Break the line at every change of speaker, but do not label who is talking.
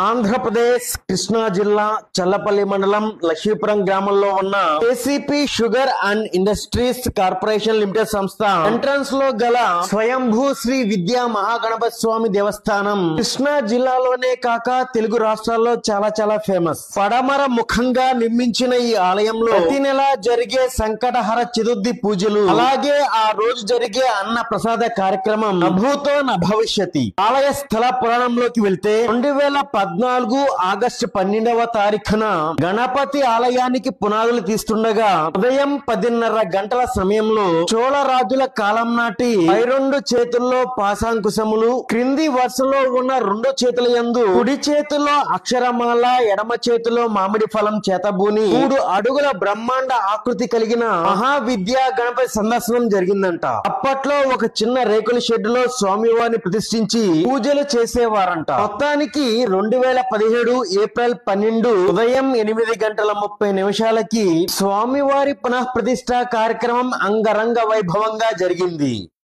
ఆంధ్రప్రదేశ్ కృష్ణా జిల్లా చల్లపల్లి మండలం లక్ష్మీపురం గ్రామంలో ఉన్న ACP sugar and industries corporation limited సంస్థ ఎంట్రన్స్ లో గల స్వయంభూ శ్రీ విద్యా మహాగణపతి స్వామి దేవస్థానం కృష్ణా జిల్లాలోనే కాక తెలుగు రాష్ట్రాల్లో చాలా ఫేమస్. పడమర ముఖంగా నిర్మించిన ఈ ఆలయంలో ప్రతి నెల జరిగే సంకటహర చతుర్థి పూజలు, అలాగే ఆ రోజు జరిగే అన్న ప్రసాద కార్యక్రమం నభూతో నభవిష్యతి. ఆలయ స్థల పురాణంలోకి వెళ్తే 2014 ఆగస్టు 12వ తారీఖున గణపతి ఆలయానికి పునాదులు తీస్తుండగా ఉదయం 10:30 గంటల సమయంలో చోళ రాజుల కాలం నాటి పై రెండు చేతుల్లో పాశాంకుశములు, క్రింది వరుసలో ఉన్న రెండు చేతుల యందు కుడి చేతిలో అక్షరమాల, ఎడమ చేతిలో మామిడి ఫలం చేతబూని 3 అడుగుల బ్రహ్మాండ ఆకృతి కలిగిన మహావిద్యా గణపతి సందర్శనం జరిగిందంట. అప్పట్లో ఒక చిన్న రేకుల షెడ్ లో స్వామివారిని ప్రతిష్ఠించి పూజలు చేసేవారంట. మొత్తానికి 2017 ఏప్రిల్ 12 ఉదయం 8:30 స్వామివారి పునః ప్రతిష్ఠ కార్యక్రమం అంగరంగ వైభవంగా జరిగింది.